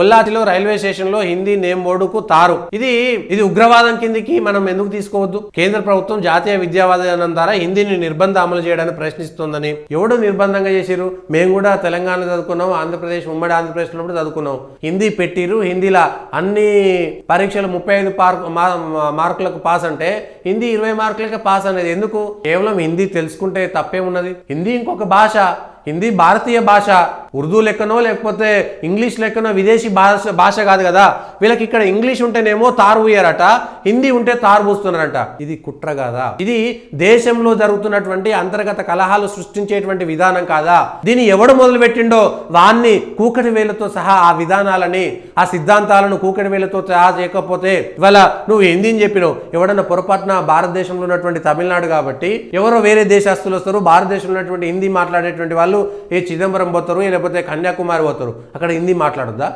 పొల్లాచిలో railway station లో Hindi name బోర్డుకు తారు. ఇది ఉగ్రవాదం కిందికి మనం ఎందుకు తీసుకోవద్దు? కేంద్ర ప్రభుత్వం జాతీయ విద్యా విధానం ద్వారా హిందీని నిర్బంధ అమలు చేయడానికి ప్రశ్నిస్తుందని. ఎవడు నిర్బంధంగా చేసిరు? మేము కూడా తెలంగాణ చదువుకున్నాం, ఆంధ్రప్రదేశ్ ఉమ్మడి ఆంధ్రప్రదేశ్ లో చదువుకున్నాం. హిందీ పెట్టిరు, హిందీలా అన్ని పరీక్షలు 35 మార్కులకు పాస్ అంటే హిందీ 20 మార్కులకే పాస్ అనేది ఎందుకు? కేవలం హిందీ తెలుసుకుంటే తప్పేమున్నది? హిందీ ఇంకొక భాష, హిందీ భారతీయ భాష. ఉర్దూ లెక్కనో లేకపోతే ఇంగ్లీష్ లెక్కనో విదేశీ భాష కాదు కదా. వీళ్ళకి ఇక్కడ ఇంగ్లీష్ ఉంటేనేమో తారు పూయారట, హిందీ ఉంటే తారు పూస్తున్నారట. ఇది కుట్ర కాదా? ఇది దేశంలో జరుగుతున్నటువంటి అంతర్గత కలహాలు సృష్టించేటువంటి విధానం కాదా? దీన్ని ఎవడు మొదలు పెట్టిండో వాన్ని కూకటి వేలతో సహా ఆ విధానాలని, ఆ సిద్ధాంతాలను కూకటి వేలతో సహా చేయకపోతే ఇవాళ నువ్వు హిందీని చెప్పినావు, ఎవడన్నా పొరపాటున భారతదేశంలో ఉన్నటువంటి తమిళనాడు కాబట్టి ఎవరో వేరే దేశస్తులు వస్తారు, భారతదేశంలో ఉన్నటువంటి హిందీ మాట్లాడేటువంటి వాళ్ళు ఏ చిదంబరం పోతారు లేకపోతే కన్యాకుమారి పోతారు, అక్కడ హిందీ మాట్లాడొద్దా?